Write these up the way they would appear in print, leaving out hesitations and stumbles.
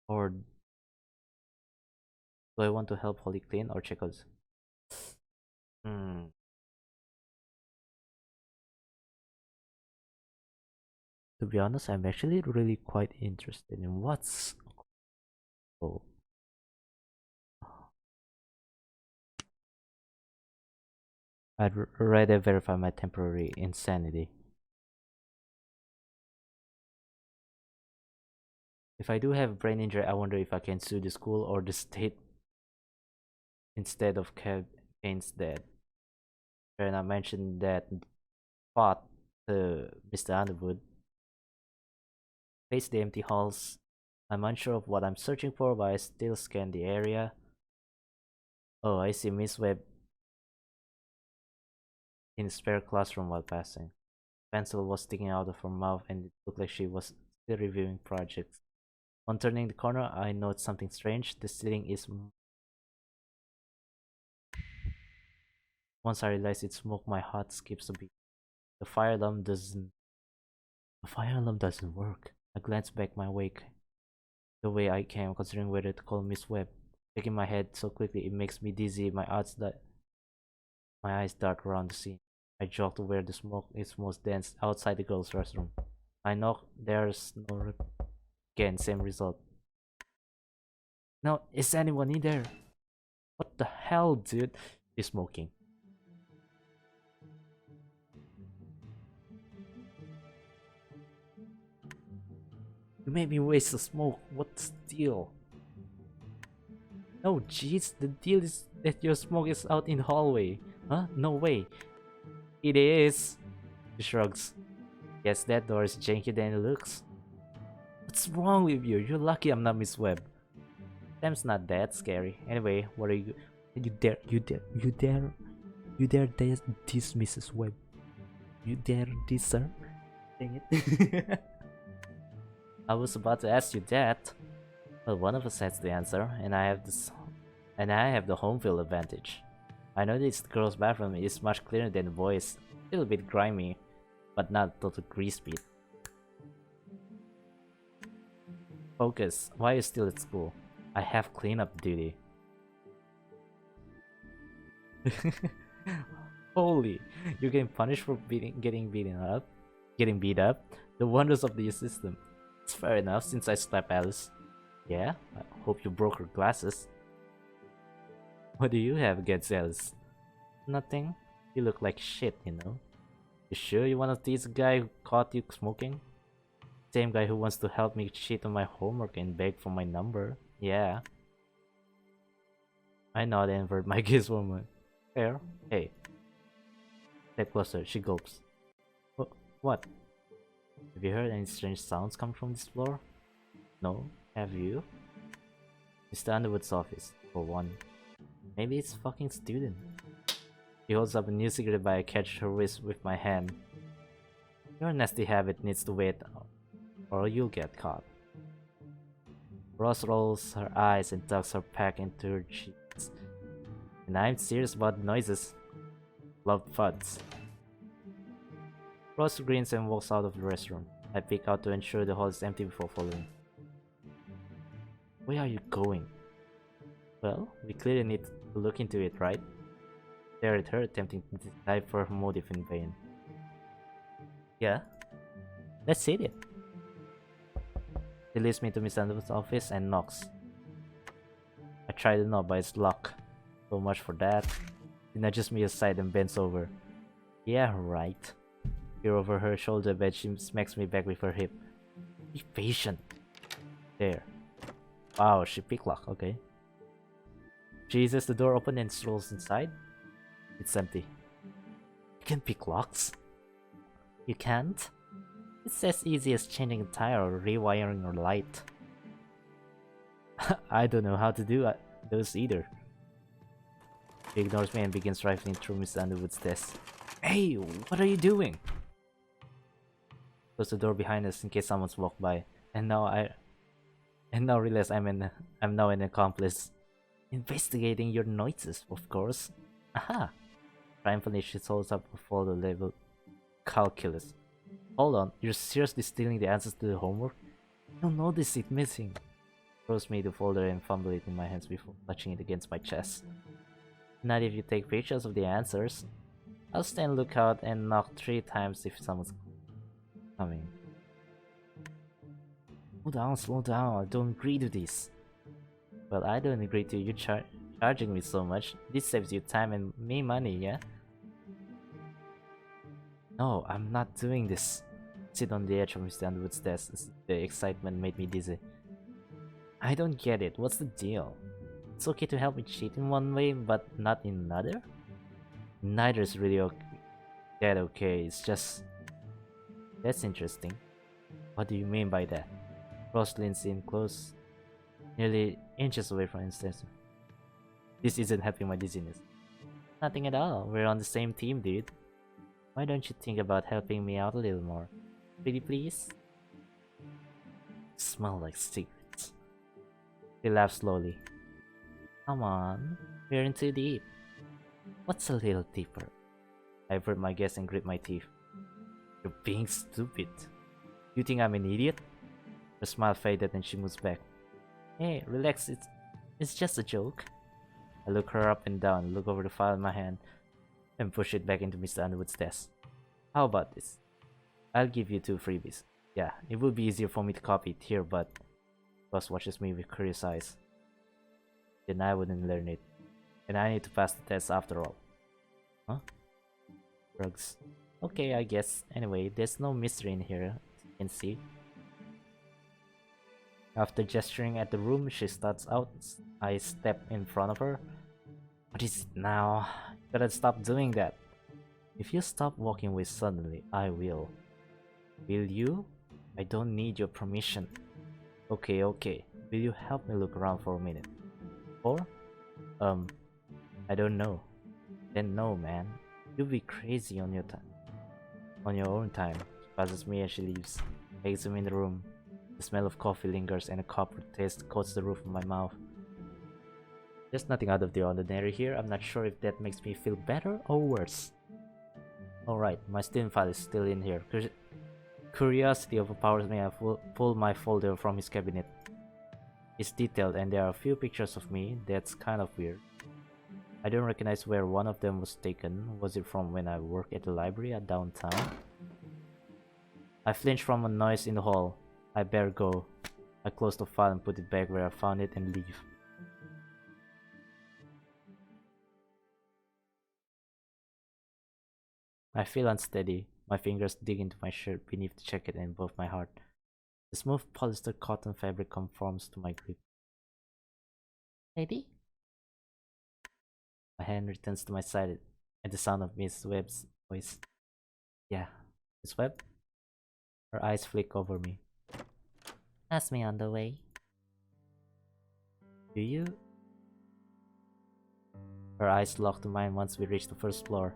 Or do I want to help Holly clean or check us? Hmm. To be honest, I'm actually really quite interested in what's. Oh, I'd rather verify my temporary insanity. If I do have brain injury, I wonder if I can sue the school or the state instead of Kane's dad. And I mentioned that spot to Mr. Underwood. Face the empty halls. I'm unsure of what I'm searching for, but I still scan the area. Oh, I see Miss Webb in a spare classroom while passing. Pencil was sticking out of her mouth and it looked like she was still reviewing projects. On turning the corner, I noticed something strange. The ceiling is... Once I realized it's smoke, my heart skips a beat. The fire alarm doesn't... The fire alarm doesn't work. I glanced back my wake. The way I came, considering whether to call Miss Webb. Shaking my head so quickly it makes me dizzy. My eyes dart around the scene. I jog to where the smoke is most dense, outside the girls' restroom. I knock. There's no again, same result. No, is anyone in there? What the hell, dude? He's smoking. You made me waste the smoke. What's the deal? No, jeez, the deal is that your smoke is out in the hallway. Huh? No way. It is. He shrugs. Guess that door is jankier than it looks. What's wrong with you? You're lucky I'm not Miss Webb. Time's not that scary. Anyway, what are you... You dare diss Mrs. Webb. You dare diss her? Dang it. I was about to ask you that. Well, one of us has the answer, and I have the home field advantage. I know this girl's bathroom is much cleaner than the boys. A little bit grimy, but not total grease pit. Focus. Why are you still at school? I have cleanup duty. Holy, you're getting punished for getting beat up. The wonders of the system. It's fair enough since I slapped Alice. Yeah, I hope you broke her glasses. What do you have against Alice? Nothing. You look like shit, you know. You sure you want to tease a guy who caught you smoking? Same guy who wants to help me cheat on my homework and beg for my number. Yeah. I nod and avert my gaze for a moment. Fair. Hey. Step closer. She gulps. What? Have you heard any strange sounds come from this floor? No. Have you? Mr. Underwood's office, for one. Maybe it's fucking student. He holds up a new cigarette but I catch her wrist with my hand. Your nasty habit needs to wait or you'll get caught. Rose rolls her eyes and tucks her pack into her cheeks. And I'm serious about noises. Loud thuds. Rose grins and walks out of the restroom. I peek out to ensure the hall is empty before following. Where are you going? Well, we clearly need to look into it, right? Stare at her, attempting to decipher her motive in vain. Yeah? Let's see it. She leads me to Miss Underwood's office and knocks. I try the knob, but it's locked. So much for that. She nudges me aside and bends over. Yeah, right. Peer over her shoulder, but she smacks me back with her hip. Be patient. There. Wow, she pick lock, okay. She uses the door open and strolls inside. It's empty. You can pick locks? You can't? It's as easy as changing a tire or rewiring your light. I don't know how to do those either. She ignores me and begins rifling through Miss Underwood's desk. Hey, what are you doing? Close the door behind us in case someone's walked by. And now realize I'm now an accomplice. Investigating your noises, of course. Aha! Triumphantly, she holds up a folder labeled Calculus. Hold on, you're seriously stealing the answers to the homework? You'll notice it missing. Throws me the folder and fumble it in my hands before clutching it against my chest. Not if you take pictures of the answers. I'll stand lookout and knock 3 times if someone's coming. Slow down, I don't agree to this. Well, I don't agree to you charging me so much. This saves you time and me money, yeah? No, I'm not doing this. Sit on the edge of Mr. Underwood's desk. The excitement made me dizzy. I don't get it. What's the deal? It's okay to help me cheat in one way, but not in another? Neither's really okay. It's just... That's interesting. What do you mean by that? Ross leans in close, nearly inches away from instance. This isn't helping my dizziness. Nothing at all. We're on the same team, dude. Why don't you think about helping me out a little more? Pretty please? Smell like cigarettes. He laughs slowly. Come on, we're in too deep. What's a little deeper? I avert my gaze and grit my teeth. You're being stupid. You think I'm an idiot? Her smile faded and she moves back. Hey, relax, it's just a joke. I look her up and down, look over the file in my hand, and push it back into Mr. Underwood's desk. How about this? I'll give you 2 freebies. Yeah, it would be easier for me to copy it here, but Ross watches me with curious eyes. Then I wouldn't learn it. And I need to pass the test after all. Huh? Drugs. Okay, I guess. Anyway, there's no mystery in here, as you can see. After gesturing at the room, she starts out. I step in front of her. What is it now? You gotta stop doing that. If you stop walking away suddenly, I will. Will you? I don't need your permission. Okay. Will you help me look around for a minute? Or? I don't know. Then no, man. You'll be crazy on your time. On your own time. She passes me and she leaves. I examine the room. The smell of coffee lingers and a copper taste coats the roof of my mouth. There's nothing out of the ordinary here. I'm not sure if that makes me feel better or worse. Alright, my Steam file is still in here. Curiosity overpowers me. I pull my folder from his cabinet. It's detailed and there are a few pictures of me. That's kind of weird. I don't recognize where one of them was taken. Was it from when I worked at the library at downtown? I flinch from a noise in the hall. I better go. I close the file and put it back where I found it and leave. I feel unsteady. My fingers dig into my shirt beneath the jacket and above my heart. The smooth polyester cotton fabric conforms to my grip. Lady? My hand returns to my side at the sound of Miss Webb's voice. Yeah, Miss Webb? Her eyes flick over me. Ask me on the way. Do you? Her eyes lock to mine once we reach the first floor.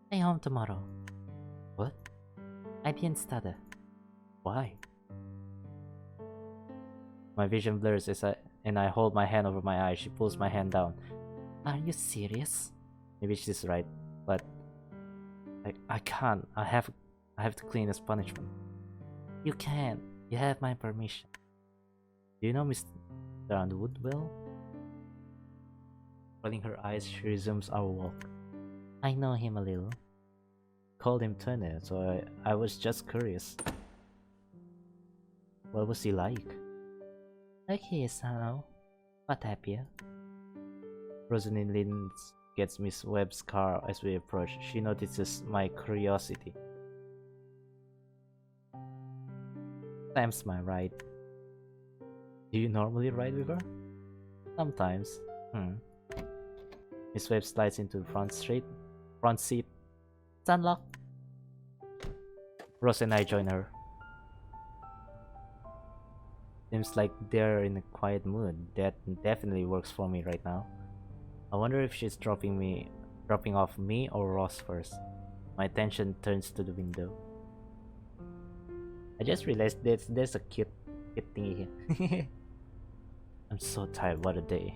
Stay home tomorrow. What? I didn't stutter. Why? My vision blurs as I hold my hand over my eye. She pulls my hand down. Are you serious? Maybe she's right, but I can't. I have to clean as punishment. You can't. You have my permission. Do you know Mr. Underwood well? Rolling her eyes, she resumes our walk. I know him a little. Called him Turner, so I was just curious. What was he like? Like he is now, but happier. Rosalind leans against Miss Webb's car as we approach. She notices my curiosity. Sam's my ride. Do you normally ride with her? Sometimes. Miss Webb slides into the front seat. It's unlocked. Rose and I join her. Seems like they're in a quiet mood. That definitely works for me right now. I wonder if she's dropping off me or Ross first. My attention turns to the window. I just realized there's a cute thingy here. I'm so tired, what a day.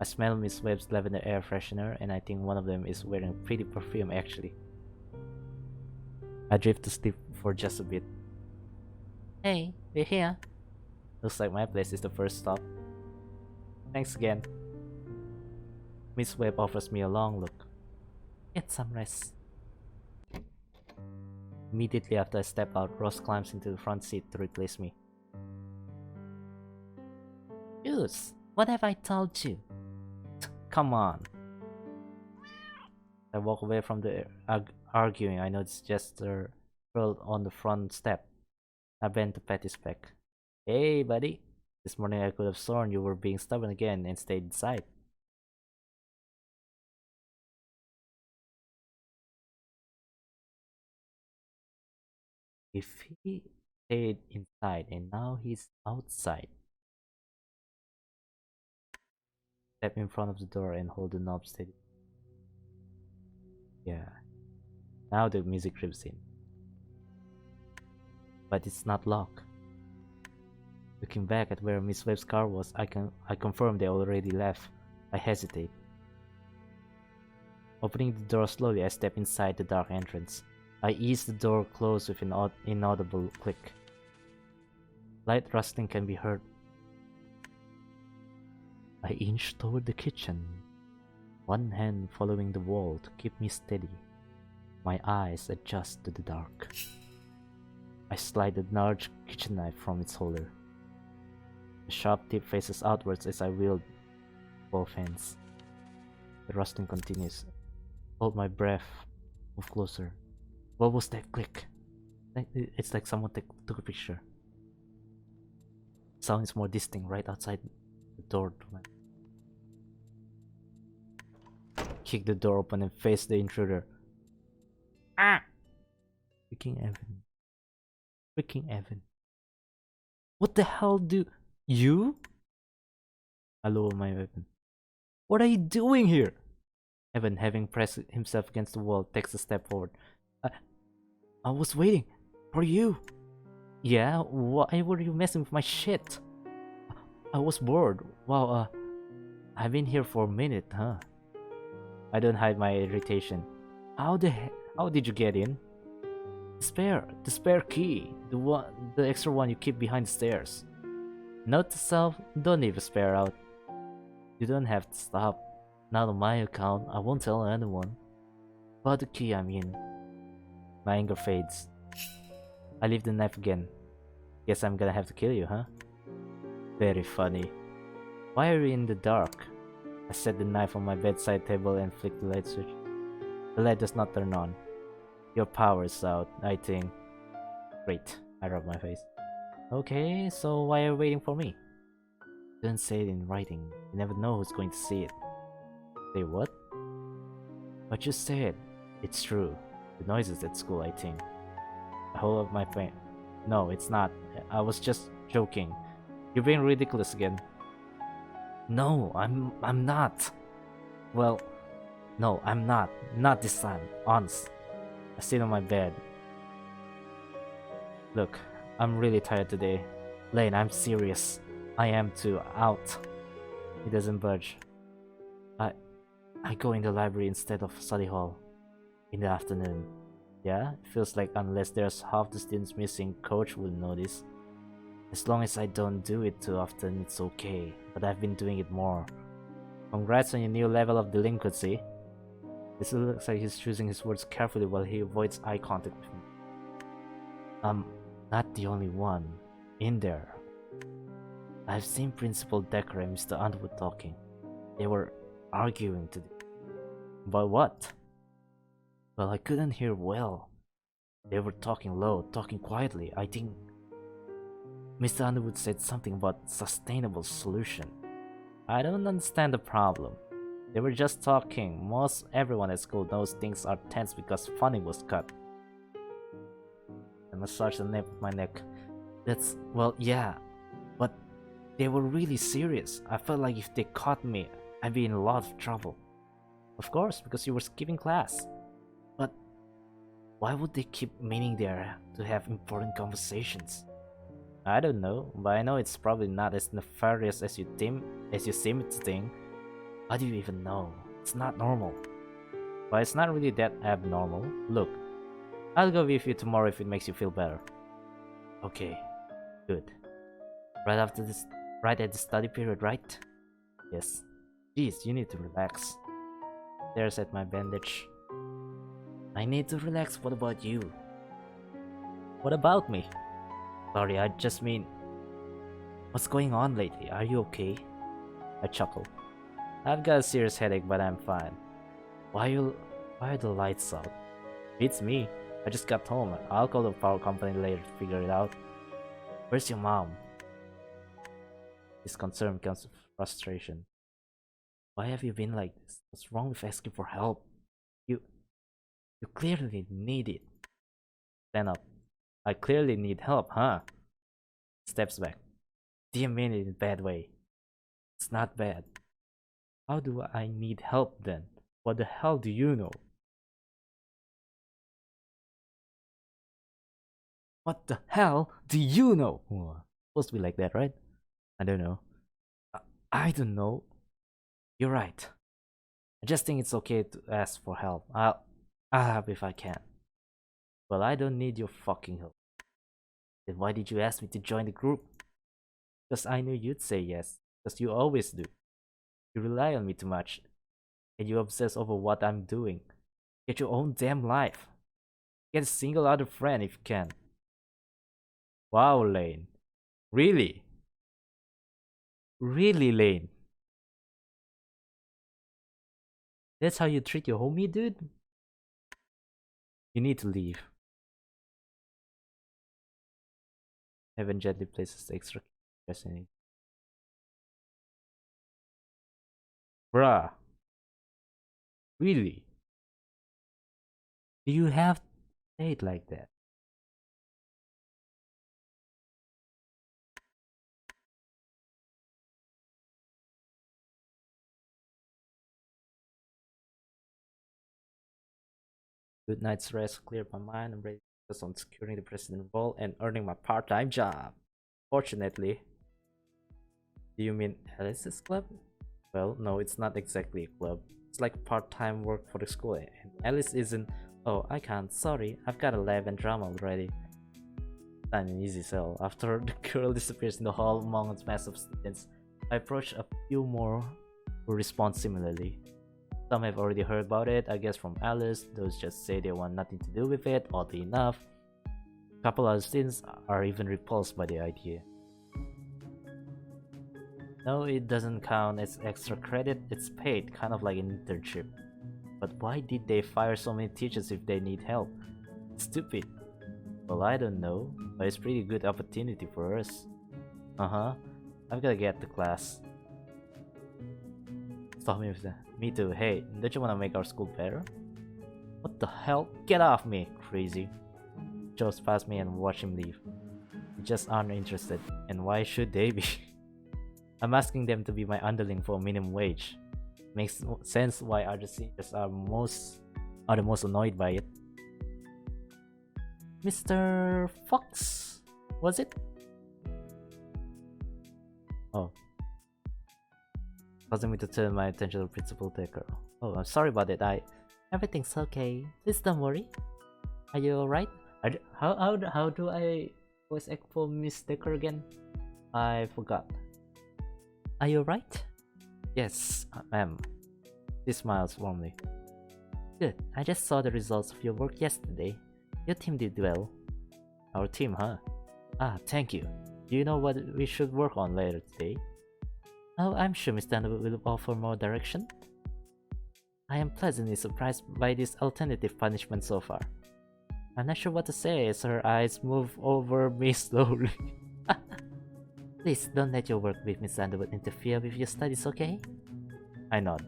I smell Miss Webb's lavender air freshener and I think one of them is wearing a pretty perfume actually. I drift to sleep for just a bit. Hey, we're here. Looks like my place is the first stop. Thanks again. Miss Webb offers me a long look. Get some rest. Immediately after I step out, Ross climbs into the front seat to replace me. Juice, what have I told you? Come on. I walk away from the arguing. I notice Jester curled on the front step. I bend to pat his back. Hey, buddy. This morning I could have sworn you were being stubborn again and stayed inside. If he stayed inside and now he's outside. Step in front of the door and hold the knob steady. Yeah. Now the music creeps in. But it's not locked. Looking back at where Miss Webb's car was, I confirm they already left. I hesitate. Opening the door slowly, I step inside the dark entrance. I ease the door closed with an inaudible click. Light rustling can be heard. I inch toward the kitchen, one hand following the wall to keep me steady. My eyes adjust to the dark. I slide the large kitchen knife from its holder. The sharp tip faces outwards as I wield both hands. The rustling continues. Hold my breath. Move closer. What was that click? It's like someone took a picture. The sound is more distinct right outside the door. Kick the door open and face the intruder. Ah! Freaking Evan. Freaking Evan. What the hell do you? I lower my weapon. What are you doing here? Evan, having pressed himself against the wall, takes a step forward. I was waiting for you. Yeah, why were you messing with my shit? I was bored. Wow, I've been here for a minute, huh? I don't hide my irritation. How did you get in? The spare key. The extra one you keep behind the stairs. Note to self, don't leave a spare out. You don't have to stop. Not on my account, I won't tell anyone. About the key, I mean. My anger fades. I leave the knife again. Guess I'm gonna have to kill you, huh? Very funny. Why are you in the dark? I set the knife on my bedside table and flick the light switch. The light does not turn on. Your power is out, I think. Great. I rub my face. Okay, so why are you waiting for me? Don't say it in writing. You never know who's going to see it. Say what? What you said. It's true. The noises at school, I think. I hold up my pen. No, it's not. I was just joking. You're being ridiculous again. No, I'm not. Well, no, I'm not. Not this time. Honest. I sit on my bed. Look, I'm really tired today. Lane, I'm serious. I am too. Out. He doesn't budge. I go in the library instead of study hall. In the afternoon. Yeah, it feels like unless there's half the students missing, coach will notice. As long as I don't do it too often, it's okay. But I've been doing it more. Congrats on your new level of delinquency. This looks like he's choosing his words carefully while he avoids eye contact with me. I'm not the only one in there. I've seen Principal Decker and Mr. Underwood talking. They were arguing today. About what? Well, I couldn't hear well. They were talking low, talking quietly. I think Mr. Underwood said something about sustainable solution. I don't understand the problem. They were just talking. Most everyone at school knows things are tense because funding was cut. I massaged the nape of my neck. Well, yeah. But they were really serious. I felt like if they caught me, I'd be in a lot of trouble. Of course, because you were skipping class. But why would they keep meaning there to have important conversations? I don't know, but I know it's probably not as nefarious as you seem to think. How do you even know? It's not normal. But it's not really that abnormal. Look, I'll go with you tomorrow if it makes you feel better. Okay, good. Right after this, right at the study period, right? Yes. Jeez, you need to relax. Stares at my bandage. I need to relax. What about you? What about me? Sorry, I just mean... What's going on lately? Are you okay? I chuckle. I've got a serious headache, but I'm fine. Why are the lights out? It's me. I just got home. I'll call the power company later to figure it out. Where's your mom? This concern becomes frustration. Why have you been like this? What's wrong with asking for help? You clearly need it. Stand up. I clearly need help, huh? Steps back. Do you mean it in a bad way? It's not bad. How do I need help then? What the hell do you know? What the hell do you know? Supposed to be like that, right? I don't know. I don't know. You're right. I just think it's okay to ask for help. I'll help if I can. Well, I don't need your fucking help. Then why did you ask me to join the group? Because I knew you'd say yes. Because you always do. You rely on me too much. And you obsess over what I'm doing. Get your own damn life. Get a single other friend if you can. Wow, Lane. Really? Really, Lane? That's how you treat your homie, dude? You need to leave. Heaven gently places the extra stress in it. Bruh. Really? Do you have to say it like that? Good night's rest cleared my mind. I'm ready to focus on securing the president role and earning my part-time job. Fortunately. Do you mean Alice's club? Well, no, it's not exactly a club. It's like part-time work for the school, and Alice isn't. Oh, I can't. Sorry, I've got a lab and drama already. Not an easy sell. After the girl disappears in the hall among its mass of students, I approach a few more who respond similarly. Some have already heard about it, I guess from Alice. Those just say they want nothing to do with it, oddly enough. A couple other students are even repulsed by the idea. No, it doesn't count as extra credit, it's paid, kind of like an internship. But why did they fire so many teachers if they need help? Stupid. Well, I don't know, but it's pretty good opportunity for us. I've gotta get to class. Stop me with that. Me too. Hey, don't you wanna make our school better? What the hell? Get off me, crazy. Joe's past me and watch him leave. They just aren't interested, and why should they be? I'm asking them to be my underling for a minimum wage. Makes sense why other seniors are the most annoyed by it. Mr. Fox, was it? Oh. Causing me to turn my attention to Principal Decker. Oh, I'm sorry about it. Everything's okay. Please don't worry. Are you alright? How do I voice act for Miss Decker again? I forgot. Are you alright? Yes, ma'am. She smiles warmly. Good. I just saw the results of your work yesterday. Your team did well. Our team, huh? Ah, thank you. Do you know what we should work on later today? Oh, I'm sure Miss Dana will offer more direction. I am pleasantly surprised by this alternative punishment so far. I'm not sure what to say as her eyes move over me slowly. Please don't let your work with Miss Underwood interfere with your studies, okay? I nod.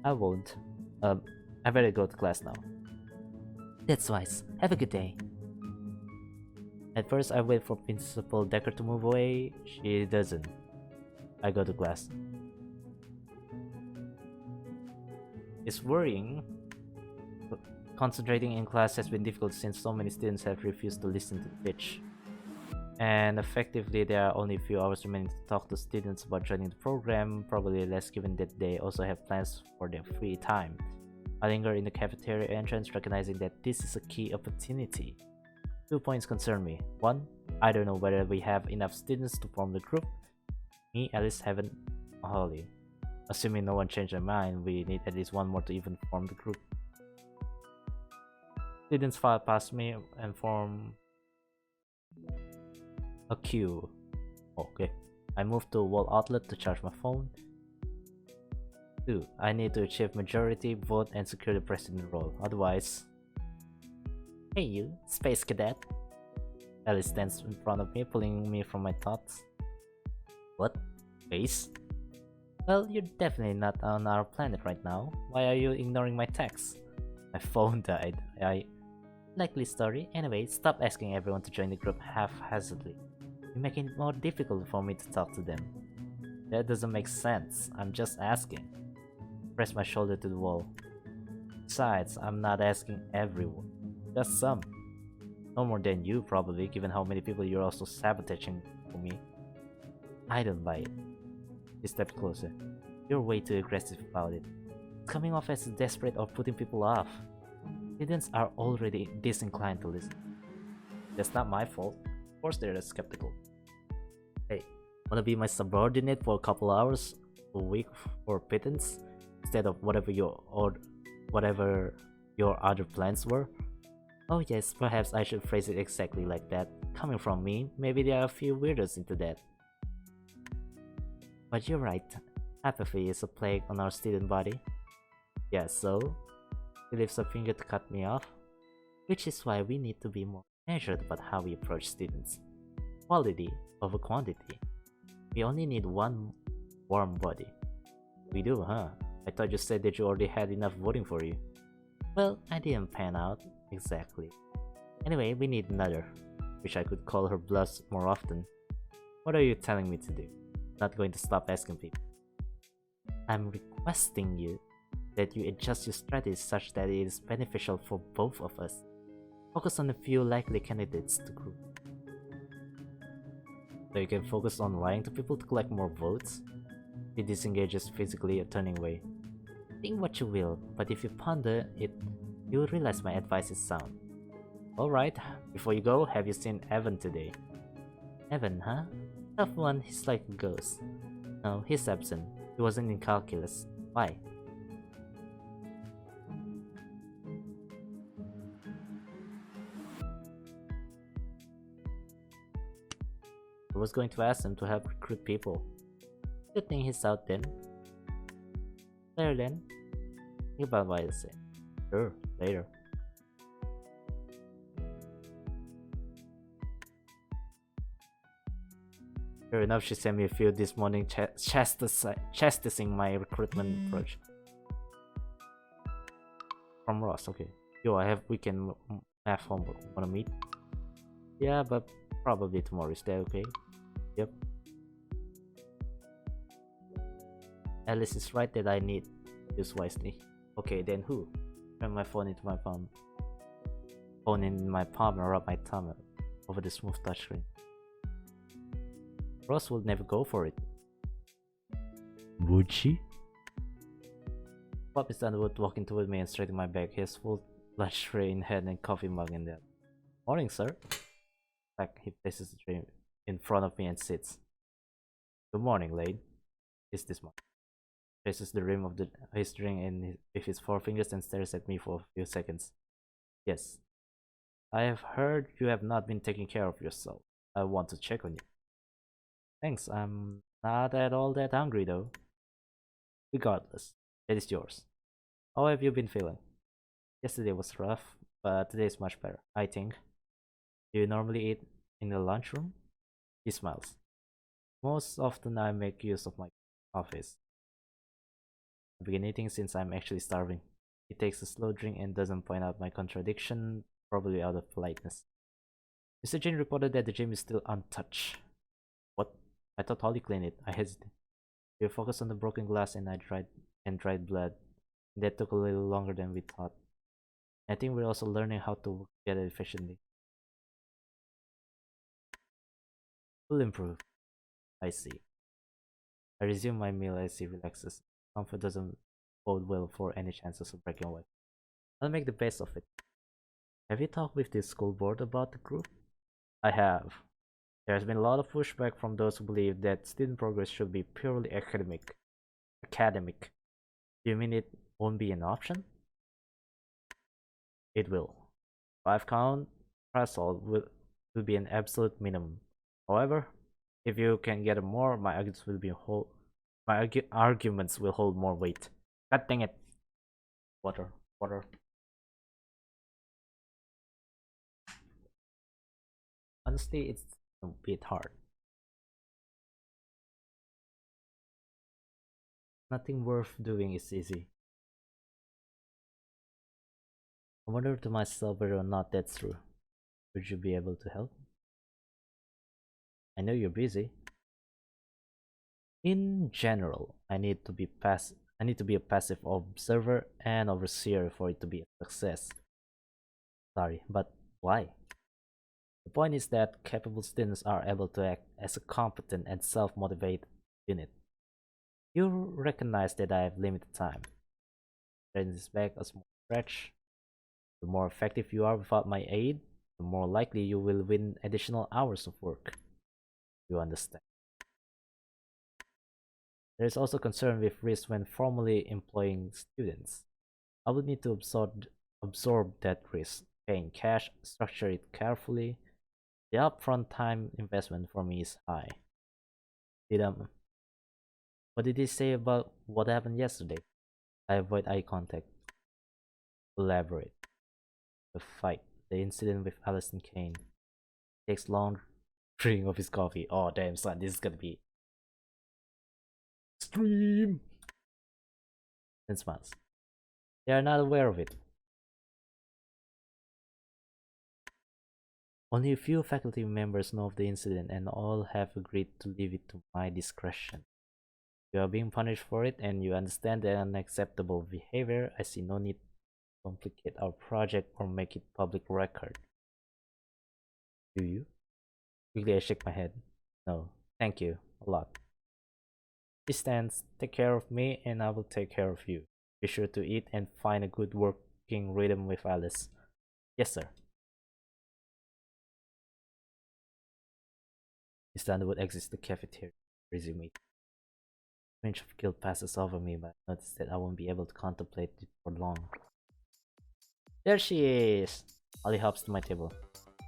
I won't. I better go to class now. That's wise. Have a good day. At first, I wait for Principal Decker to move away. She doesn't. I go to class. It's worrying. Concentrating in class has been difficult since so many students have refused to listen to the pitch. And effectively, there are only a few hours remaining to talk to students about joining the program, probably less given that they also have plans for their free time. I linger in the cafeteria entrance, recognizing that this is a key opportunity. 2 points concern me. 1. I don't know whether we have enough students to form the group. Me, at least haven't. Holy. Assuming no one changed their mind, we need at least one more to even form the group. Students file past me and form a queue. Okay. I move to a wall outlet to charge my phone. 2. I need to achieve majority vote and secure the president role. Otherwise... Hey you, space cadet. Alice stands in front of me, pulling me from my thoughts. What? Space? Well, you're definitely not on our planet right now. Why are you ignoring my texts? My phone died. Likely story. Anyway, stop asking everyone to join the group haphazardly. You're making it more difficult for me to talk to them. That doesn't make sense. I'm just asking. Press my shoulder to the wall. Besides, I'm not asking everyone. Just some. No more than you, probably, given how many people you're also sabotaging for me. I don't buy it. He stepped closer. You're way too aggressive about it. It's coming off as desperate or putting people off. Students are already disinclined to listen. That's not my fault. Of course they're skeptical. Hey, wanna be my subordinate for a couple hours a week for pittance? Instead of whatever your other plans were? Oh yes, perhaps I should phrase it exactly like that. Coming from me, maybe there are a few weirdos into that. But you're right, apathy is a plague on our student body. Yeah, so? He lifts a finger to cut me off. Which is why we need to be more measured about how we approach students. Quality over quantity. We only need one warm body. We do, huh? I thought you said that you already had enough voting for you. Well, I didn't pan out. Exactly. Anyway, we need another. Wish I could call her bluffs more often. What are you telling me to do? Not going to stop asking people. I'm requesting you that you adjust your strategy such that it is beneficial for both of us. Focus on a few likely candidates to group. So you can focus on lying to people to collect more votes? He disengages physically, turning away. Think what you will, but if you ponder it, you'll realize my advice is sound. Alright, before you go, have you seen Evan today? Evan, huh? Tough one, he's like a ghost. No, he's absent. He wasn't in calculus. Why? I was going to ask him to help recruit people. Good thing he's out then. Later then. Think about what I say. Sure, later. Sure enough, she sent me a few this morning chastising my recruitment approach. From Ross, okay. Yo, I have weekend math homework. Wanna meet? Yeah, but probably tomorrow. Is that okay? Yep. Alice is right that I need to use wisely. Okay, then who? Turn my phone into my palm. Phone in my palm and rub my thumb over the smooth touchscreen. Ross would never go for it. Would she? Bob is Underwood walking toward me and straightening my back. He has full lunch tray in hand and coffee mug in there. Morning, sir. Like he places the tray in front of me and sits. Good morning, Lane. Is this morning? Traces the rim of his drink with his forefingers and stares at me for a few seconds. Yes. I have heard you have not been taking care of yourself. I want to check on you. Thanks, I'm not at all that hungry though. Regardless, that is yours. How have you been feeling? Yesterday was rough, but today is much better, I think. Do you normally eat in the lunchroom? He smiles. Most often I make use of my office. I begin eating since I'm actually starving. He takes a slow drink and doesn't point out my contradiction, probably out of politeness. Mr. Jane reported that the gym is still untouched. What? I thought Holly cleaned it. I hesitated. We focused on the broken glass and dried blood. That took a little longer than we thought. I think we're also learning how to work together efficiently. We'll improve. I see. I resume my meal as he relaxes. Comfort doesn't bode well for any chances of breaking away. I'll make the best of it. Have you talked with the school board about the group? I have. There's been a lot of pushback from those who believe that student progress should be purely academic. Academic. Do you mean it won't be an option? It will. 5 count threshold will be an absolute minimum. However, if you can get more, my arguments will hold more weight. God dang it. Water, water. Honestly, it's a bit hard. Nothing worth doing is easy. I wonder to myself whether or not that's true. Would you be able to help? I know you're busy. In general, I need to be a passive observer and overseer for it to be a success. Sorry, but why? The point is that capable students are able to act as a competent and self-motivated unit. You recognize that I have limited time. Turn this back a small stretch. The more effective you are without my aid, the more likely you will win additional hours of work. You understand. There is also concern with risk when formally employing students. I would need to absorb that risk, pay in cash, structure it carefully. The upfront time investment for me is high. Did What did he say about what happened yesterday? I avoid eye contact. Elaborate. The fight. The incident with Alice and Kane. Takes long drink of his coffee. Oh damn son, this is gonna be extreme. And smiles. They are not aware of it. Only a few faculty members know of the incident and all have agreed to leave it to my discretion. You are being punished for it and you understand the unacceptable behavior. I see no need to complicate our project or make it public record. Do you? Quickly I shake my head. No, thank you, a lot. He stands, take care of me and I will take care of you. Be sure to eat and find a good working rhythm with Alice. Yes, sir. Mr. Underwood exits the cafeteria. Resume. Range of guilt passes over me, but I notice that I won't be able to contemplate it for long. There she is! Ollie hops to my table.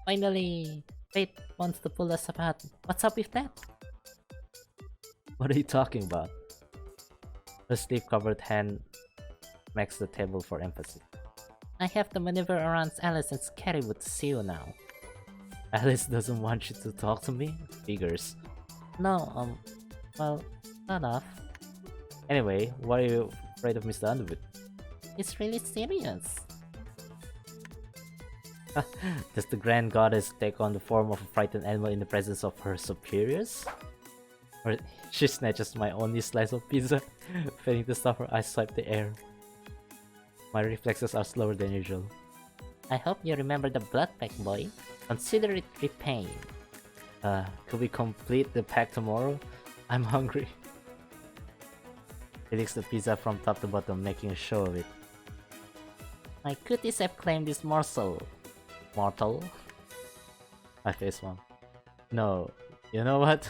Finally! Fate wants to pull us apart. What's up with that? What are you talking about? Her sleeve-covered hand smacks the table for emphasis. I have to maneuver around Alice and Scarywood to see you now. Alice doesn't want you to talk to me? Figures. No, well, not off. Anyway, why are you afraid of Mr. Underwood? It's really serious. Does the grand goddess take on the form of a frightened animal in the presence of her superiors? Or she snatches my only slice of pizza, failing to stop her eyes swipe the air. My reflexes are slower than usual. I hope you remember the blood pack, boy. Consider it repaid. Could we complete the pack tomorrow? I'm hungry. He licks the pizza from top to bottom, making a show of it. My cuties have claimed this morsel. Mortal? I face one. No, you know what?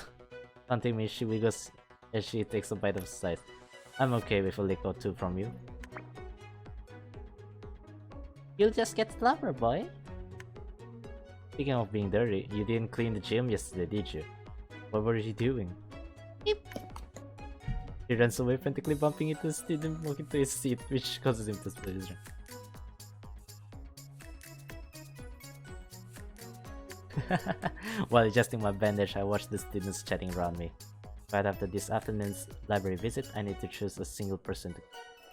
Don't me, she wiggles as she takes a bite of slice. I'm okay with a lick or two from you. You'll just get slower, boy. Speaking of being dirty, you didn't clean the gym yesterday, did you? What were you doing? Beep. He runs away, frantically bumping into the student walking to his seat, which causes him to split his drink. While adjusting my bandage, I watch the students chatting around me. Right after this afternoon's library visit, I need to choose a single person to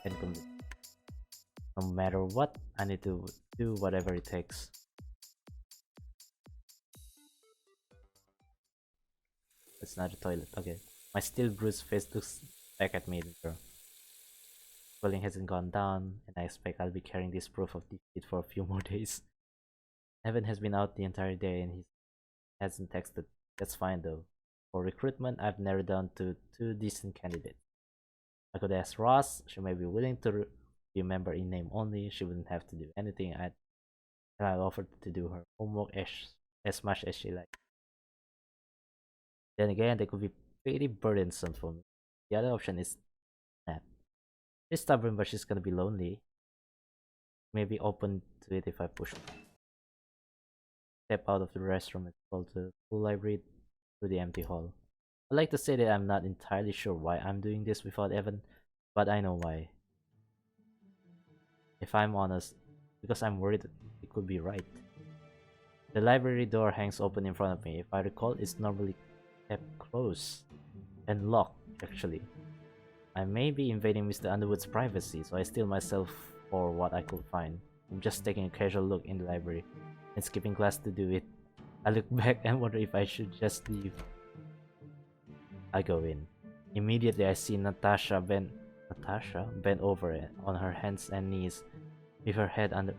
convince. No matter what, I need to do whatever it takes. It's not a toilet, okay. My still bruised face looks back at me, the girl. Swelling hasn't gone down, and I expect I'll be carrying this proof of defeat for a few more days. Evan has been out the entire day and he hasn't texted. That's fine though. For recruitment, I've narrowed down to 2 decent candidates. I could ask Ross. She may be willing to be a member in name only. She wouldn't have to do anything. and I offered to do her homework as much as she liked. Then again, they could be pretty burdensome for me. The other option is that she's stubborn, but she's gonna be lonely. Maybe open to it if I push. Step out of the restroom and scroll to the full library to the empty hall. I like to say that I'm not entirely sure why I'm doing this without Evan, but I know why. If I'm honest, because I'm worried it could be right. The library door hangs open in front of me. If I recall, it's normally kept closed and locked, actually. I may be invading Mr. Underwood's privacy, so I steel myself for what I could find. I'm just taking a casual look in the library and skipping class to do it. I look back and wonder if I should just leave. I go in. Immediately I see Natasha bent over it, on her hands and knees, with her head under.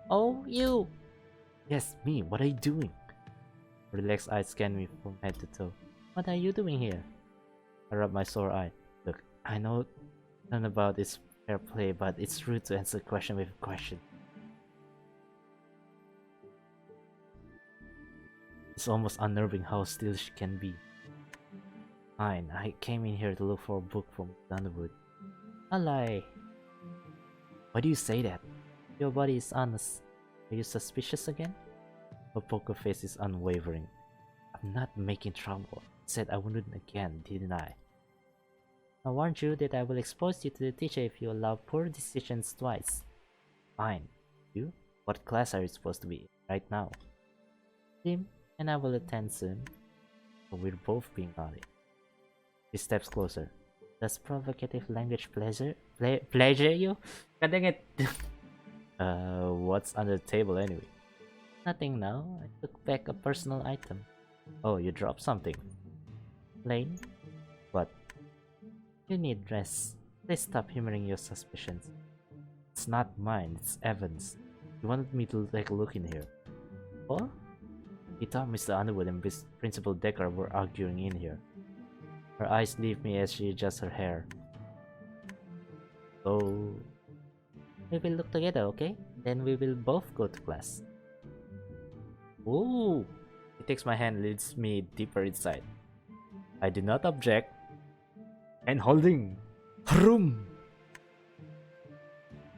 Oh, you! Yes, me. What are you doing? Relaxed eyes scan me from head to toe. What are you doing here? I rub my sore eye. Look, I know none about this fair play, but it's rude to answer a question with a question. It's almost unnerving how still she can be. Fine, I came in here to look for a book from Underwood. A lie. Why do you say that? Your body is honest. Are you suspicious again? Her poker face is unwavering. I'm not making trouble. Said I wouldn't again, didn't I? I warned you that I will expose you to the teacher if you allow poor decisions twice. Fine. You? What class are you supposed to be in right now? Tim and I will attend soon. So we're both being naughty. She steps closer. Does provocative language pleasure you? God dang it! What's under the table anyway? Nothing now. I took back a personal item. Oh, you dropped something. Lane? What? You need rest. Please stop humoring your suspicions. It's not mine, it's Evan's. You wanted me to take a look in here. Or? He thought Mr. Underwood and Principal Decker were arguing in here. Her eyes leave me as she adjusts her hair. So... we will look together, okay? Then we will both go to class. Ooh! He takes my hand and leads me deeper inside. I do not object. And holding! Hroom!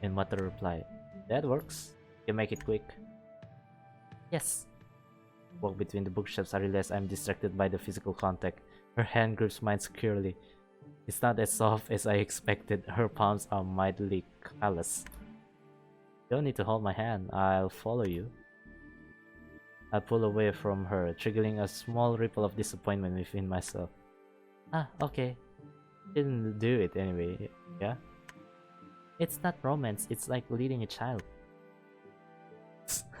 And Mata replied, that works. You make it quick. Yes. Walk between the bookshelves, I realize I'm distracted by the physical contact. Her hand grips mine securely. It's not as soft as I expected. Her palms are mightily callous. You don't need to hold my hand. I'll follow you. I pull away from her, triggering a small ripple of disappointment within myself. Ah, okay. Didn't do it anyway, yeah? It's not romance, it's like leading a child.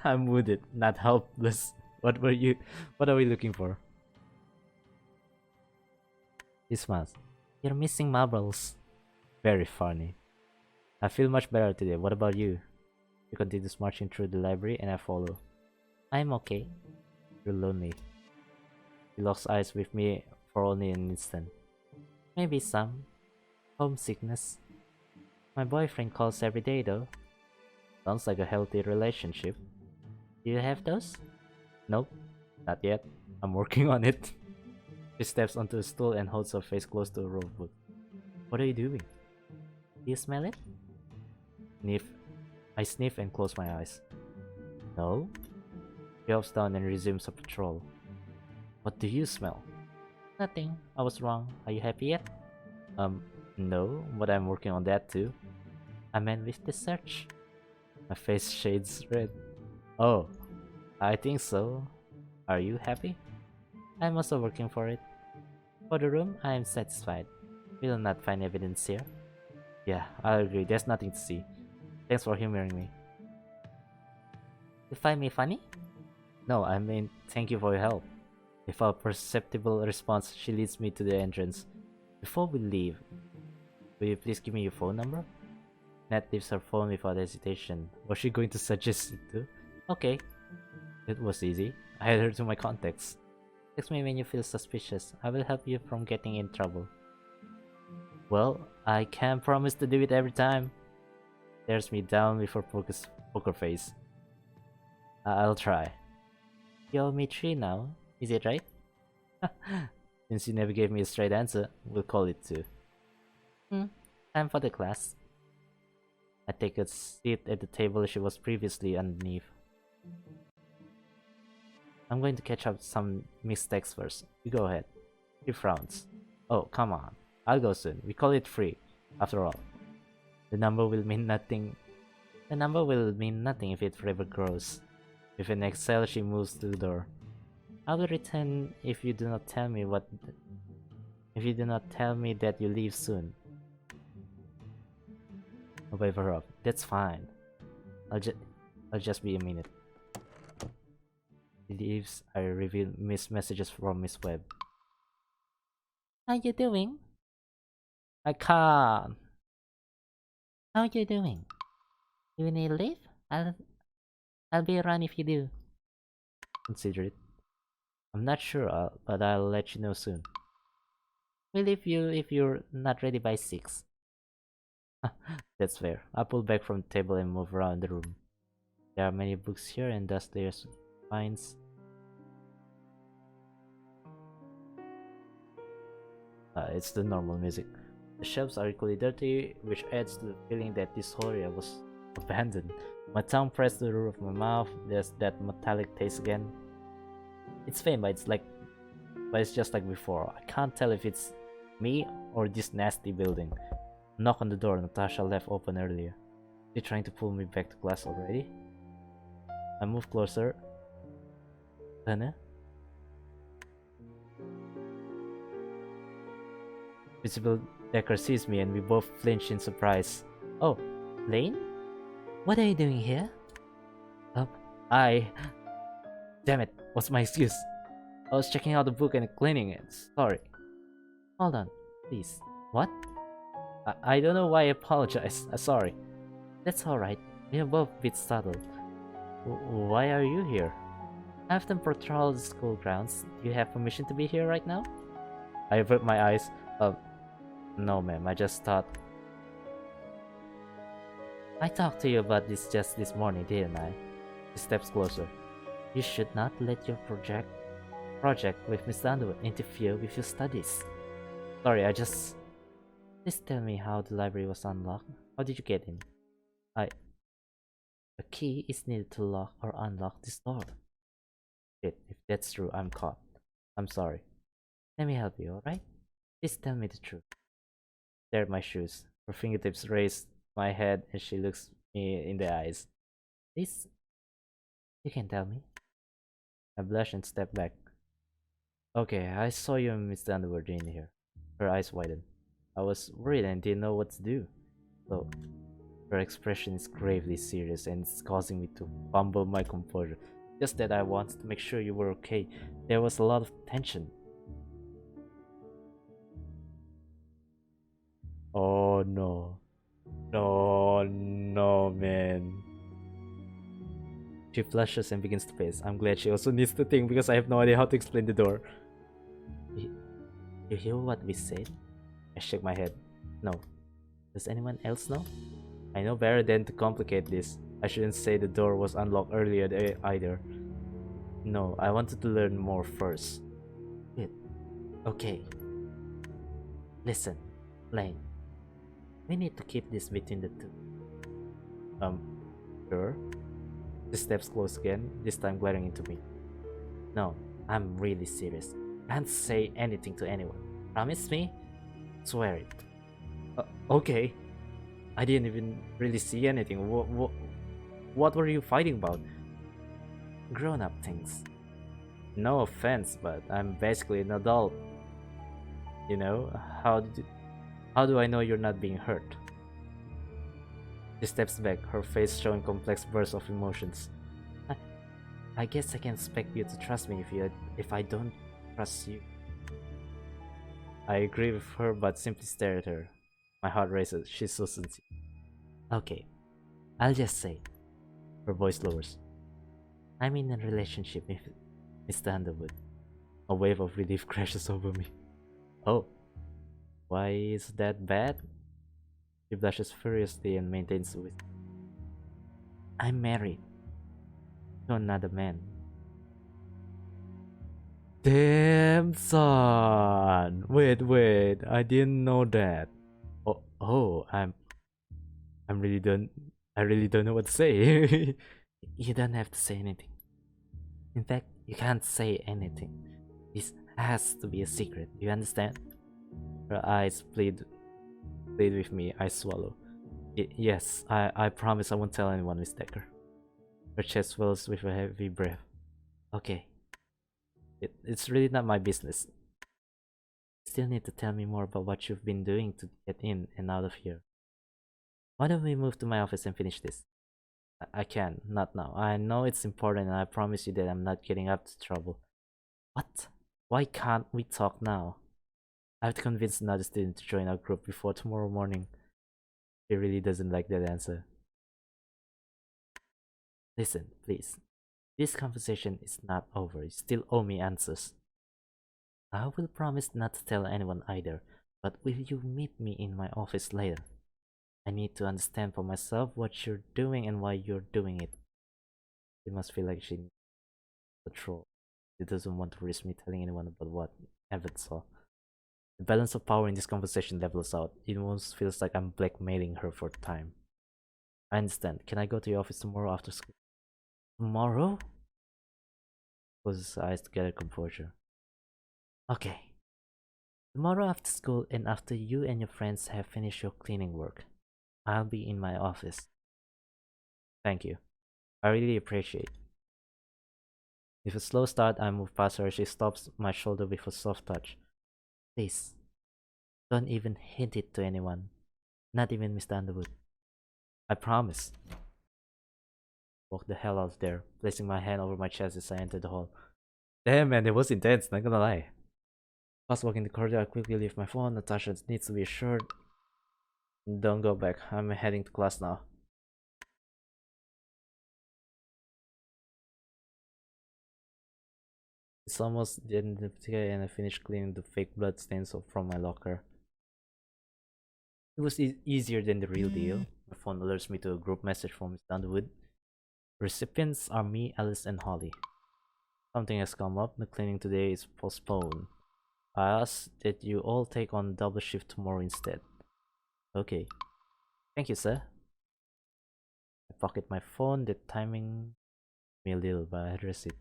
I'm wounded, not helpless. What are we looking for? He smiles. You're missing marbles. Very funny. I feel much better today. What about you? He continues marching through the library and I follow. I'm okay. You're lonely. He locks eyes with me for only an instant. Maybe some. Homesickness. My boyfriend calls every day though. Sounds like a healthy relationship. Do you have those? Nope. Not yet. I'm working on it. She steps onto a stool and holds her face close to a row of books. What are you doing? Do you smell it? Sniff. I sniff and close my eyes. No? She hops down and resumes her patrol. What do you smell? Nothing. I was wrong. Are you happy yet? No, but I'm working on that too. I meant with the search. My face shades red. Oh, I think so. Are you happy? I'm also working for it. For the room, I am satisfied. We will not find evidence here. Yeah, I agree. There's nothing to see. Thanks for humoring me. You find me funny? No, I mean, thank you for your help. Without a perceptible response, she leads me to the entrance. Before we leave, will you please give me your phone number? Nat leaves her phone without hesitation. Was she going to suggest it too? Okay. It was easy. I added her to my contacts. Text me when you feel suspicious. I will help you from getting in trouble. Well, I can't promise to do it every time. Stares me down with her poker face. I'll try. You owe me 3 now, is it right? Since you never gave me a straight answer, we'll call it 2. Time for the class. I take a seat at the table she was previously underneath. I'm going to catch up some mistakes first. You go ahead. He frowns. Oh, come on. I'll go soon. We call it 3, after all. The number will mean nothing. The number will mean nothing if it forever grows. With an exhale, she moves to the door. I will return if you do not tell me that you leave soon. I'll wave her up. That's fine. I'll just be a minute. She leaves. I reveal missed messages from Miss Webb. How you doing? I can't. How you doing? You need leave? I'll be around if you do. Consider it. I'm not sure, but I'll let you know soon. We'll leave you if you're not ready by 6. That's fair. I pull back from the table and move around the room. There are many books here and thus there's finds. It's the normal music. The shelves are equally dirty, which adds to the feeling that this whole area was abandoned. My tongue pressed to the roof of my mouth. There's that metallic taste again. It's faint, but it's just like before. I can't tell if it's me or this nasty building. Knock on the door Natasha left open earlier. Is she trying to pull me back to class already? I move closer. Anna? Visible Decker sees me and we both flinch in surprise. Oh, Lane? What are you doing here? Damn it, what's my excuse? I was checking out the book and cleaning it. Sorry. Hold on, please. What? I don't know why I apologize. Sorry. That's alright. We are both a bit startled. Why are you here? I have them patrol the school grounds. Do you have permission to be here right now? I avert my eyes. No ma'am, I just thought... I talked to you about this just this morning, didn't I? He steps closer. You should not let your project with Miss Underwood interfere with your studies. Sorry, Please tell me how the library was unlocked. How did you get in? A key is needed to lock or unlock this door. Shit, if that's true, I'm caught. I'm sorry. Let me help you, alright? Please tell me the truth. Stare at my shoes. Her fingertips raise my head and she looks me in the eyes. Please? You can tell me. I blush and step back. Okay, I saw you and Miss Underwood in here. Her eyes widen. I was worried and didn't know what to do. So, her expression is gravely serious and it's causing me to fumble my composure. Just that I wanted to make sure you were okay. There was a lot of tension. Oh no. No, man. She flushes and begins to pace. I'm glad she also needs to think because I have no idea how to explain the door. You hear what we said? I shake my head. No. Does anyone else know? I know better than to complicate this. I shouldn't say the door was unlocked earlier either. No, I wanted to learn more first. Good. Okay. Listen, Lane. We need to keep this between the two. Sure? She steps close again, this time glaring into me. No, I'm really serious. Can't say anything to anyone. Promise me? Swear it. Okay. I didn't even really see anything. What were you fighting about? Grown-up things. No offense, but I'm basically an adult. You know, how do I know you're not being hurt? She steps back, her face showing complex bursts of emotions. I guess I can expect you to trust me if I don't trust you. I agree with her but simply stare at her. My heart races, she's so sincere. Okay, I'll just say. Her voice lowers. I'm in a relationship with Mr. Underwood. A wave of relief crashes over me. Oh. Why is that bad? She blushes furiously and maintains with, I'm married to another man. Damn, son. Wait, I didn't know that. Oh, I'm really don't, I really don't know what to say. You don't have to say anything. In fact, you can't say anything. This has to be a secret. You understand? Her eyes plead with me. I swallow. Yes, I promise I won't tell anyone, Miss Decker. Her chest swells with a heavy breath. Okay. It's really not my business. You still need to tell me more about what you've been doing to get in and out of here. Why don't we move to my office and finish this? I can't, not now. I know it's important and I promise you that I'm not getting up to trouble. What? Why can't we talk now? I have to convince another student to join our group before tomorrow morning. He really doesn't like that answer. Listen, please. This conversation is not over. You still owe me answers. I will promise not to tell anyone either, but will you meet me in my office later? I need to understand for myself what you're doing and why you're doing it. She must feel like she needs control. She doesn't want to risk me telling anyone about what Evan saw. The balance of power in this conversation levels out. It almost feels like I'm blackmailing her for time. I understand. Can I go to your office tomorrow after school? Tomorrow? Closes his eyes to gather composure. Okay. Tomorrow after school and after you and your friends have finished your cleaning work, I'll be in my office. Thank you. I really appreciate it. With a slow start, I move past her. She stops my shoulder with a soft touch. Please, don't even hint it to anyone. Not even Mr. Underwood. I promise. Walk the hell out of there, placing my hand over my chest as I enter the hall. Damn man, it was intense, not gonna lie. Past walking the corridor, I quickly leave my phone. Natasha needs to be assured. Don't go back. I'm heading to class now. It's almost the end of the day and I finished cleaning the fake blood stains from my locker. It was easier than the real deal. My phone alerts me to a group message from Miss Underwood. Recipients are me, Alice, and Holly. Something has come up. The cleaning today is postponed. I ask that you all take on double shift tomorrow instead. Okay. Thank you, sir. I pocket my phone. The timing me a little, but I address it.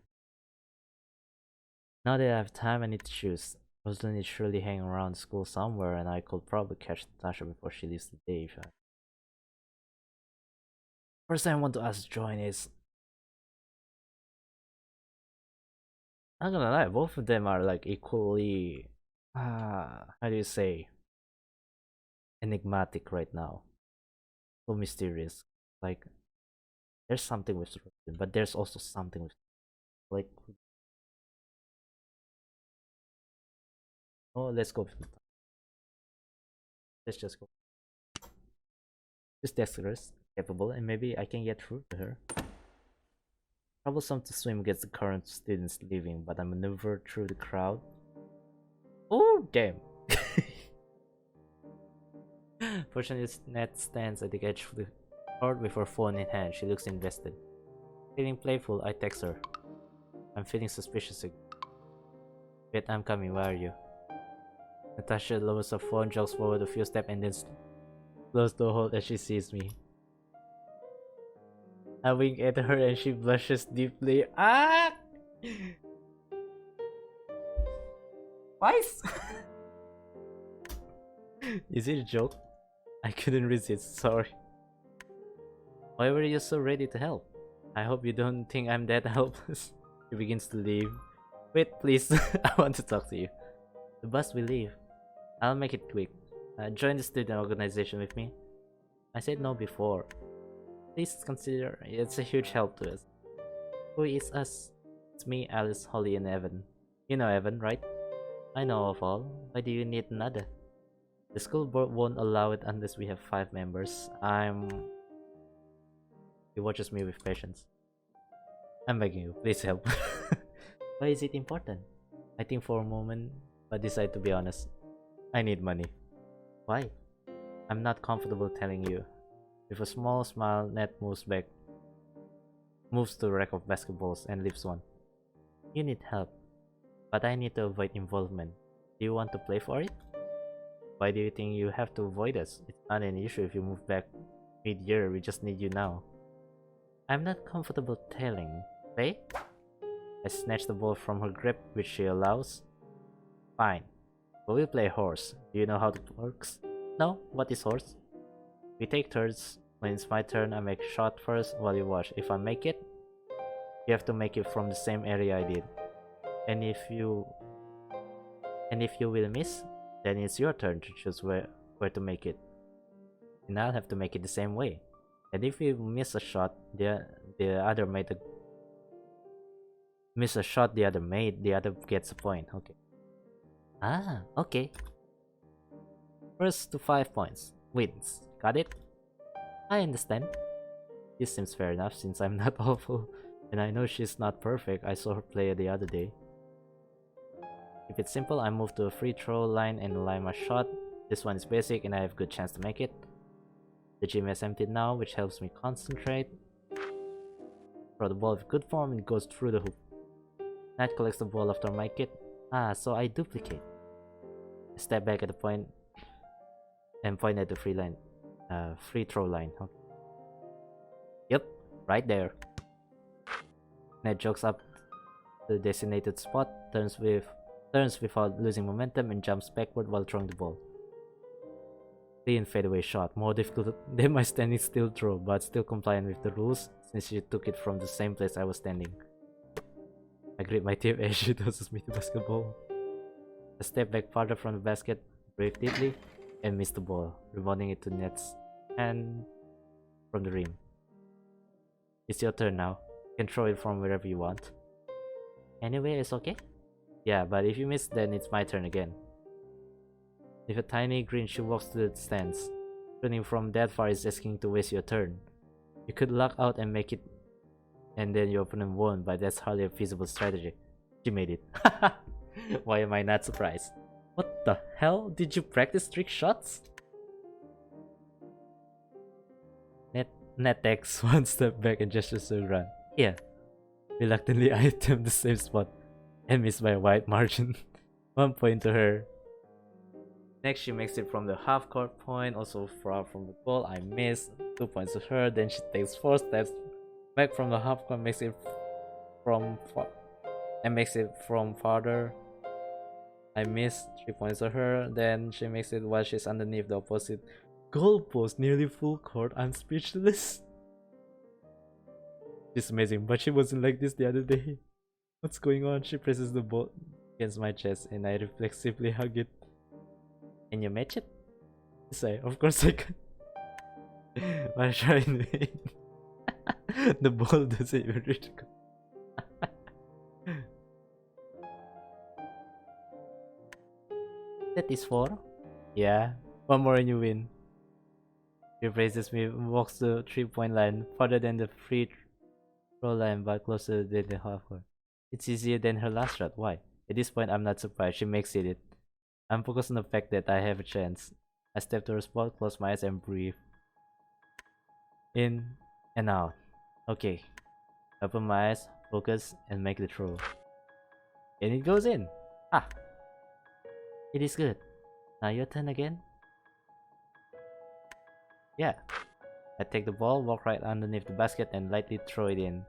Now that I have time, I need to choose. Roslyn is surely hanging around school somewhere, and I could probably catch Natasha before she leaves the day. First thing I want to ask to join is, not gonna lie, both of them are like equally, how do you say, enigmatic right now. So mysterious. Like, there's something with Roslyn, but there's also something with, like, oh, let's go. Let's just go. She's dexterous, capable, and maybe I can get through to her. Troublesome to swim against the current students leaving, but I maneuver through the crowd. Oh, damn. Fortunately, Nat stands at the edge of the court with her phone in hand. She looks invested. Feeling playful, I text her. I'm feeling suspicious again. Wait, I'm coming. Where are you? Natasha lowers her phone, jogs forward a few steps, and then slows to a halt as she sees me. I wink at her and she blushes deeply. Ah! Twice? Is it a joke? I couldn't resist, sorry. Why were you so ready to help? I hope you don't think I'm that helpless. She begins to leave. Wait, please. I want to talk to you. The bus will leave. I'll make it quick. Join the student organization with me. I said no before. Please consider it's a huge help to us. Who is us? It's me, Alice, Holly, and Evan. You know Evan, right? I know of all. Why do you need another? The school board won't allow it unless we have 5 members. He watches me with patience. I'm begging you, please help. Why is it important? I think for a moment, but decide to be honest. I need money. Why? I'm not comfortable telling you. With a small smile, Ned moves to a rack of basketballs and lifts one. You need help, but I need to avoid involvement. Do you want to play for it? Why do you think you have to avoid us? It's not an issue if you move back mid-year, we just need you now. I'm not comfortable telling. Play? I snatch the ball from her grip, which she allows. Fine. But we'll play horse. Do you know how it works? No? What is horse? We take turns. When it's my turn, I make a shot first while you watch. If I make it, you have to make it from the same area I did. And if you will miss, then it's your turn to choose where to make it. And I'll have to make it the same way. And if you miss a shot, the other gets a point. Okay. Ah, okay. First to 5 points wins. Got it? I understand. This seems fair enough since I'm not awful and I know she's not perfect. I saw her play the other day. If it's simple, I move to a free throw line and align my shot. This one is basic and I have a good chance to make it. The gym is empty now, which helps me concentrate. Throw the ball with good form and it goes through the hoop. Knight collects the ball after I make it. Ah, so I duplicate. I step back at the point and point at the free throw line. Okay. Yep, right there. Ned jogs up the designated spot, turns without losing momentum and jumps backward while throwing the ball. Clean fadeaway shot, more difficult than my standing still throw, but still compliant with the rules since she took it from the same place I was standing. I grip my tip as she tosses me the basketball. I step back farther from the basket, breathe deeply, and miss the ball, rebounding it to Ned's hand from the rim. It's your turn now. You can throw it from wherever you want. Anyway, it's okay? Yeah, but if you miss, then it's my turn again. With a tiny grin, she walks to the stands. Running from that far is asking to waste your turn. You could luck out and make it, and then your opponent won, but that's hardly a feasible strategy. She made it. Why am I not surprised? What the hell? Did you practice trick shots? Ned takes one step back and gestures to run. Here. Reluctantly, I attempt the same spot and miss by a wide margin. 1 point to her. Next, she makes it from the half-court point, also far from the ball. I miss. 2 points to her. Then she takes 4 steps back from the half-court, makes it from farther. I miss. 3 points to her. Then she makes it while she's underneath the opposite goalpost, nearly full court. I'm speechless. She's amazing, but she wasn't like this the other day. What's going on? She presses the ball against my chest and I reflexively hug it. Can you match it? Yes, of course I can. But I try in vain. The ball doesn't even reach. That is 4. Yeah, 1 more and you win. She praises me, walks the 3-point line, farther than the free throw line but closer than the half court. It's easier than her last shot. Why? At this point, I'm not surprised. She makes it. I'm focused on the fact that I have a chance. I step to her spot, close my eyes, and breathe. In and out. Okay. Open my eyes, focus, and make the throw. And it goes in. Ah! It is good. Now your turn again. Yeah. I take the ball, walk right underneath the basket, and lightly throw it in.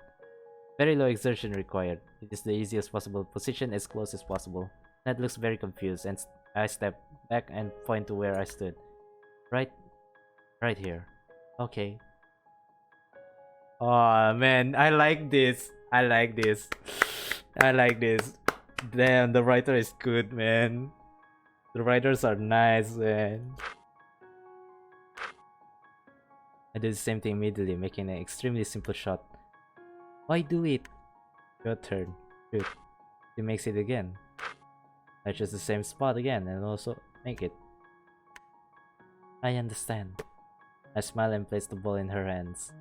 Very low exertion required. It is the easiest possible position, as close as possible. Ned looks very confused, and I step back and point to where I stood. Right here. Okay. Oh man, I like this. I like this. Damn, the writer is good, man. The writers are nice, man. I do the same thing immediately, making an extremely simple shot. Why do it? Your turn. Good. She makes it again. I choose the same spot again and also make it. I understand. I smile and place the ball in her hands.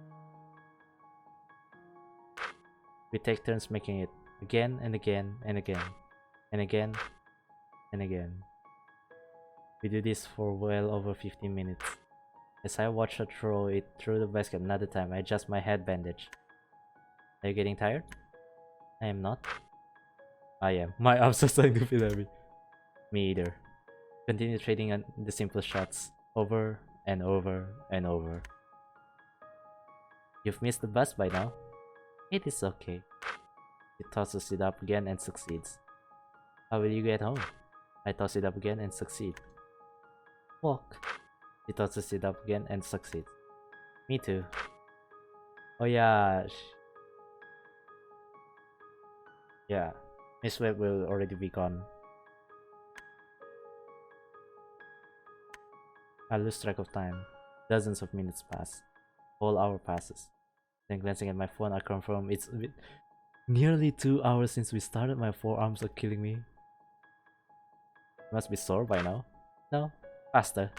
We take turns making it again and again and again and again and again. We do this for well over 15 minutes. As I watch her throw it through the basket another time, I adjust my head bandage. Are you getting tired? I am not. I am. My arms are starting to feel heavy. Me either. Continue trading on the simplest shots. Over and over and over. You've missed the bus by now. It is okay. He tosses it up again and succeeds. How will you get home? I toss it up again and succeed. Walk. He tosses it up again and succeeds. Me too. Oh yeah. Yeah. Miss Webb will already be gone. I lose track of time. Dozens of minutes pass. Whole hour passes. Then glancing at my phone, I confirm it's been nearly 2 hours since we started. My forearms are killing me. Must be sore by now. No, faster.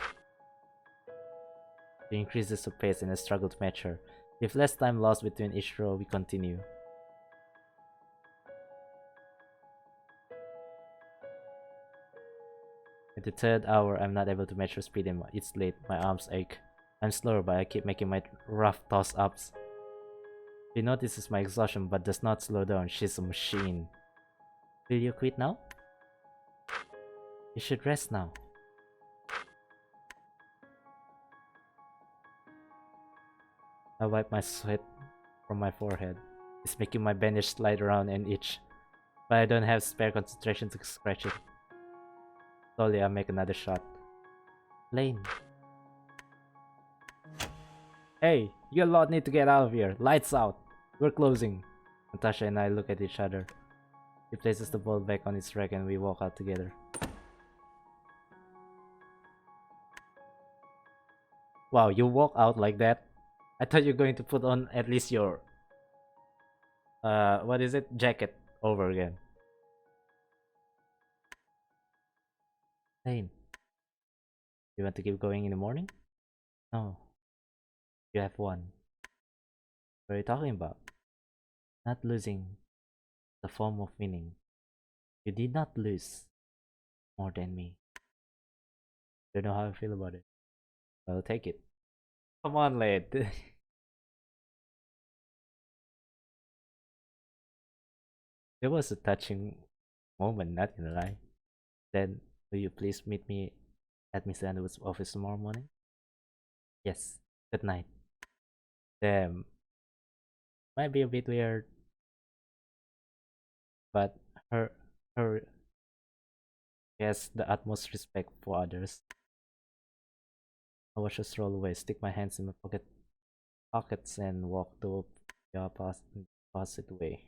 She increases the pace and I struggle to match her. With less time lost between each row, we continue. At the third hour, I'm not able to match her speed and it's late. My arms ache. I'm slower, but I keep making my rough toss-ups. She notices my exhaustion but does not slow down. She's a machine. Will you quit now? You should rest now. I wipe my sweat from my forehead. It's making my bandage slide around and itch. But I don't have spare concentration to scratch it. Slowly I make another shot. Lane. Hey, you lot need to get out of here. Lights out. We're closing. Natasha and I look at each other. He places the ball back on its rack and we walk out together. Wow, you walk out like that? I thought you were going to put on at least your what is it? Jacket over again. Lane. You want to keep going in the morning? No. You have won. What are you talking about? Not losing. The form of winning. You did not lose more than me. Don't know how I feel about it. I'll take it. Come on, lad. It was a touching moment, not gonna lie. Then, will you please meet me at Mr. Underwood's office tomorrow morning? Yes. Good night. Damn. Might be a bit weird, but her has the utmost respect for others. I watch her stroll away, stick my hands in my pockets, and walk to the opposite way.